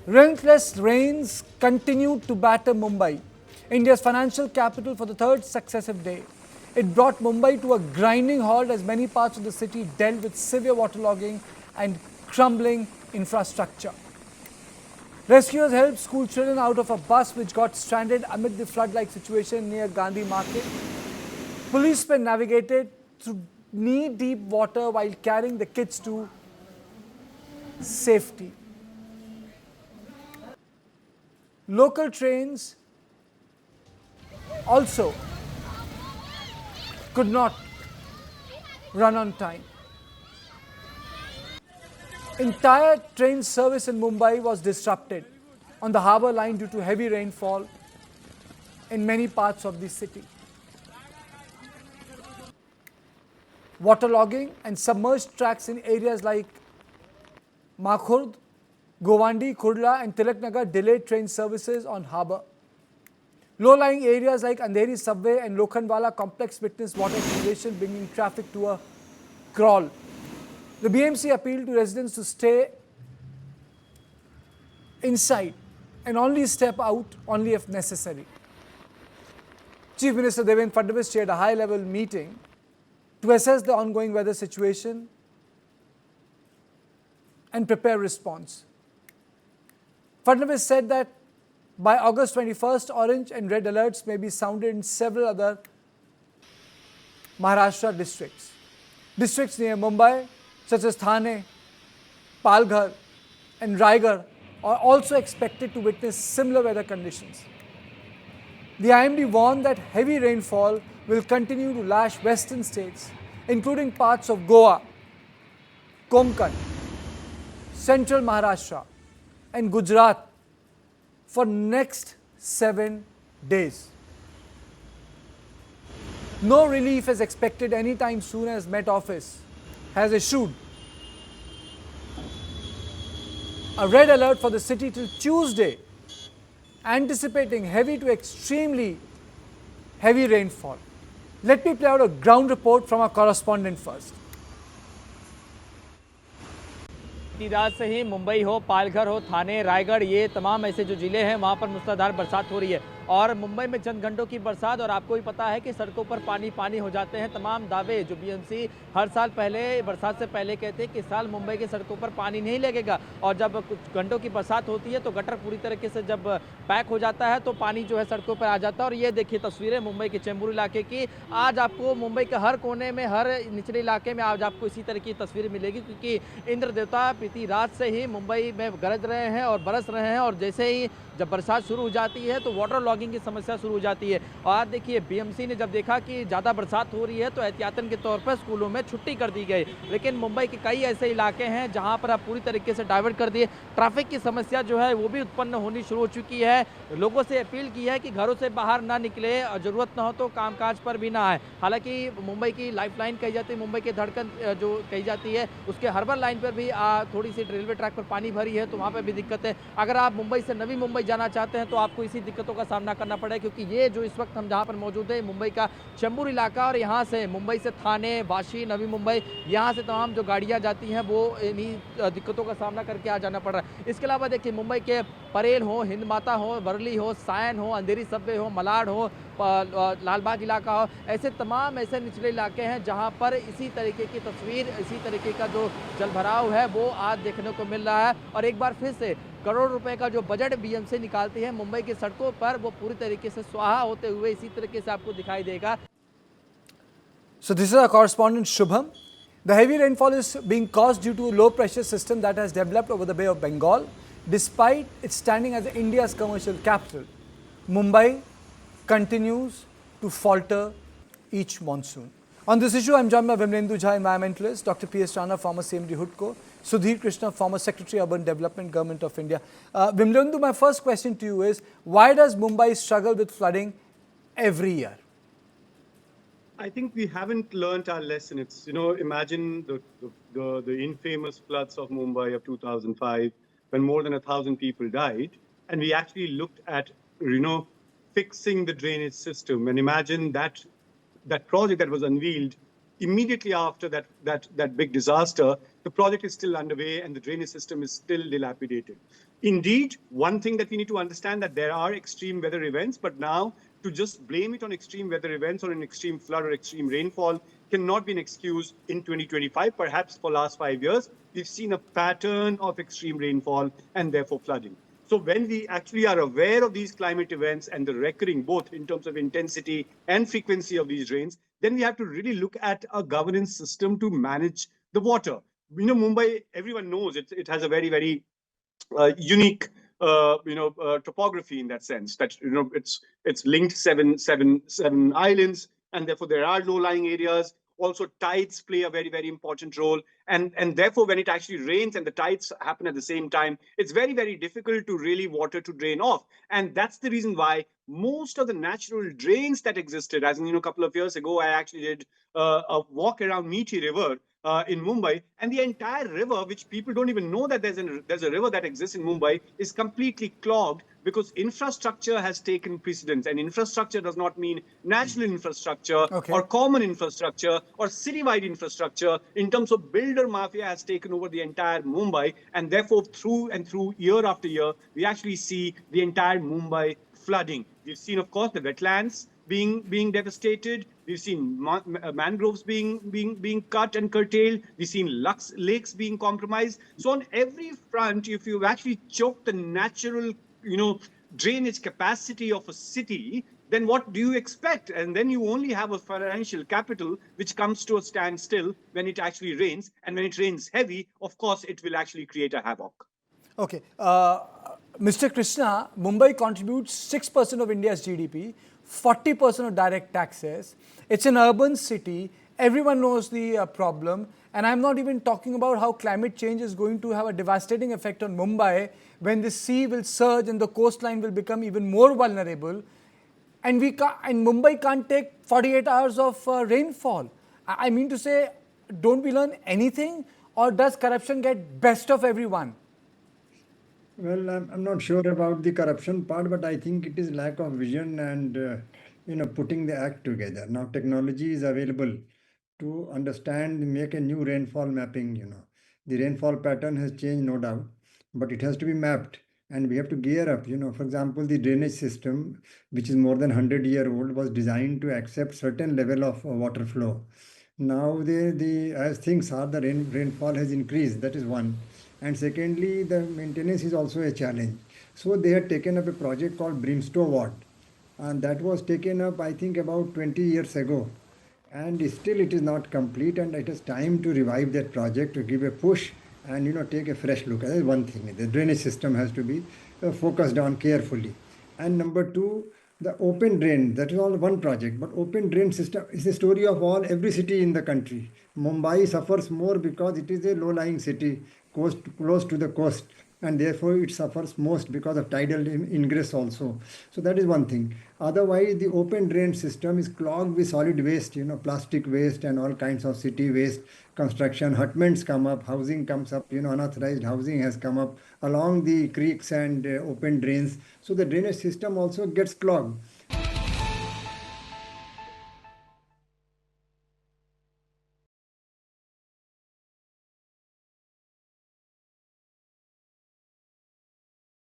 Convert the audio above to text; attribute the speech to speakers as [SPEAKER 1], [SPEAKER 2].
[SPEAKER 1] Relentless rains continued to batter Mumbai, India's financial capital, for the third successive day. It brought Mumbai to a grinding halt as many parts of the city dealt with severe waterlogging and crumbling infrastructure. Rescuers helped school children out of a bus which got stranded amid the flood-like situation near Gandhi Market. Policemen navigated through knee-deep water while carrying the kids to safety. Local trains also could not run on time. Entire train service in Mumbai was disrupted on the harbour line due to heavy rainfall in many parts of the city. Waterlogging and submerged tracks in areas like Makhurd, Govandi, Kurla and Tilaknagar delayed train services on harbour. Low-lying areas like Andheri subway and Lokhandwala complex witnessed water accumulation, bringing traffic to a crawl. The BMC appealed to residents to stay inside and only step out only if necessary. Chief Minister Devendra Fadnavis chaired a high-level meeting to assess the ongoing weather situation and prepare response. Fadnavis said that by August 21st, orange and red alerts may be sounded in several other Maharashtra districts. Districts near Mumbai, such as Thane, Palghar and Raigad, are also expected to witness similar weather conditions. The IMD warned that heavy rainfall will continue to lash western states, including parts of Goa, Konkan, central Maharashtra and Gujarat for next 7 days. No relief is expected anytime soon as Met Office has issued a red alert for the city till Tuesday, anticipating heavy to extremely heavy rainfall. Let me play out a ground report from our correspondent first.
[SPEAKER 2] बीती रात से ही मुंबई हो, पालघर हो, थाने, रायगढ़, ये तमाम ऐसे जो जिले हैं वहाँ पर मूसलाधार बरसात हो रही है और मुंबई में चंद घंटों की बरसात और आपको भी पता है कि सड़कों पर पानी पानी हो जाते हैं। तमाम दावे जो बीएमसी हर साल पहले बरसात से पहले कहते हैं कि इस साल मुंबई के सड़कों पर पानी नहीं लगेगा और जब कुछ घंटों की बरसात होती है तो गटर पूरी तरीके से जब पैक हो जाता है तो पानी जो है सड़कों पर आ जाता है। और ये देखिए तस्वीरें मुंबई के चेंबूर इलाके की। आज आपको मुंबई के हर कोने में, हर निचले इलाके में आज आपको इसी तरह की तस्वीर मिलेगी क्योंकि इंद्र देवता बीती रात से ही मुंबई में गरज रहे हैं और बरस रहे हैं और जैसे ही जब बरसात शुरू हो जाती है तो वाटर लॉगिंग की समस्या शुरू हो जाती है। और आज देखिए बीएमसी ने जब देखा कि ज़्यादा बरसात हो रही है तो एहतियातन के तौर पर स्कूलों में छुट्टी कर दी गई, लेकिन मुंबई के कई ऐसे इलाके हैं जहां पर अब पूरी तरीके से डाइवर्ट कर दिए। ट्रैफिक की समस्या जो है वो भी उत्पन्न होनी शुरू हो चुकी है। लोगों से अपील की है कि घरों से बाहर ना निकले और ज़रूरत ना हो तो कामकाज पर भी ना आए। हालांकि मुंबई की लाइफलाइन कही जाती है, मुंबई की धड़कन जो कही जाती है, उसके हार्बर लाइन पर भी थोड़ी सी रेलवे ट्रैक पर पानी भरी है तो वहाँ पर भी दिक्कत है। अगर आप मुंबई से नवी मुंबई जाना चाहते हैं तो आपको इसी दिक्कतों का सामना करना पड़ेगा क्योंकि ये जो इस वक्त हम जहाँ पर मौजूद है मुंबई का चेंबूर इलाका और यहाँ से मुंबई से थाने, वाशी, नवी मुंबई, यहाँ से तमाम जो गाड़ियाँ जाती हैं वो इन्हीं दिक्कतों का सामना करके आ जाना पड़ रहा है। इसके अलावा देखिए मुंबई के परेल हो, हिंद माता हो, वर्ली हो, सायन हो, अंधेरी सबवे हो, मलाड हो, लालबाग इलाका हो, ऐसे तमाम ऐसे निचले इलाके हैं जहां पर इसी तरीके की तस्वीर, इसी तरीके का जो जलभराव है वो आज देखने को मिल रहा है। और एक बार फिर से करोड़ रुपए का जो बजट बीएमसी निकालती है मुंबई की सड़कों पर वो पूरी तरीके से स्वाहा होते हुए इसी तरीके से आपको दिखाई देगा।
[SPEAKER 1] So this is our correspondent Shubham. The heavy rainfall is being caused due to a low pressure system that has developed over the Bay of Bengal. Despite its standing as India's commercial capital, Mumbai continues to falter each monsoon. On this issue, I am joined by Vimlendu Jha, environmentalist, Dr. P.S. Rana, former CMD HUDCO, Sudhir Krishna, former Secretary Urban Development, Government of India. Vimlendu, my first question to you is, why does Mumbai struggle with flooding every year?
[SPEAKER 3] I think we haven't learnt our lesson. It's, imagine the infamous floods of Mumbai of 2005, when more than 1,000 people died. And we actually looked at, fixing the drainage system. And imagine that project that was unveiled immediately after that big disaster, the project is still underway and the drainage system is still dilapidated. Indeed, one thing that we need to understand that there are extreme weather events, but now to just blame it on extreme weather events or an extreme flood or extreme rainfall cannot be an excuse in 2025. Perhaps for last 5 years, we've seen a pattern of extreme rainfall and therefore flooding. So when we actually are aware of these climate events and the recurring, both in terms of intensity and frequency of these rains, then we have to really look at a governance system to manage the water. Mumbai, everyone knows it has a very unique topography in that sense, that it's linked seven islands, and therefore there are low-lying areas. Also, tides play a very important role, and therefore when it actually rains and the tides happen at the same time, it's very difficult to really water to drain off. And that's the reason why most of the natural drains that existed, as in a couple of years ago, I actually did a walk around Methi River in Mumbai, and the entire river, which people don't even know that there's a river that exists in Mumbai, is completely clogged because infrastructure has taken precedence. And infrastructure does not mean natural infrastructure or common infrastructure or citywide infrastructure. In terms of builder mafia has taken over the entire Mumbai, and therefore through and through, year after year, we actually see the entire Mumbai flooding. We've seen, of course, the wetlands being devastated. We've seen mangroves being cut and curtailed. We've seen lakes being compromised. So on every front, if you actually choke the natural, drainage capacity of a city, then what do you expect? And then you only have a financial capital which comes to a standstill when it actually rains. And when it rains heavy, of course, it will actually create a havoc.
[SPEAKER 1] Okay. Mr. Krishna, Mumbai contributes 6% of India's GDP, 40% of direct taxes. It's an urban city. Everyone knows the problem. And I'm not even talking about how climate change is going to have a devastating effect on Mumbai when the sea will surge and the coastline will become even more vulnerable. And Mumbai can't take 48 hours of rainfall. I mean to say, don't we learn anything, or does corruption get best of everyone?
[SPEAKER 4] Well, I'm not sure about the corruption part, but I think it is lack of vision and putting the act together. Now technology is available to understand, make a new rainfall mapping. The rainfall pattern has changed, no doubt, but it has to be mapped, and we have to gear up. For example, the drainage system, which is more than 100-year-old, was designed to accept certain level of water flow. Now as things are, the rainfall has increased. That is one. And secondly, the maintenance is also a challenge. So they had taken up a project called Brimstone Ward, and that was taken up, I think, about 20 years ago. And still it is not complete, and it is time to revive that project, to give a push and take a fresh look. That is one thing. The drainage system has to be focused on carefully. And number two, the open drain, that is all one project, but open drain system is the story of every city in the country. Mumbai suffers more because it is a low-lying city, close to the coast, and therefore it suffers most because of tidal ingress also. So that is one thing. Otherwise, the open drain system is clogged with solid waste, plastic waste and all kinds of city waste. Construction hutments come up, housing comes up, unauthorized housing has come up along the creeks and open drains. So the drainage system also gets clogged.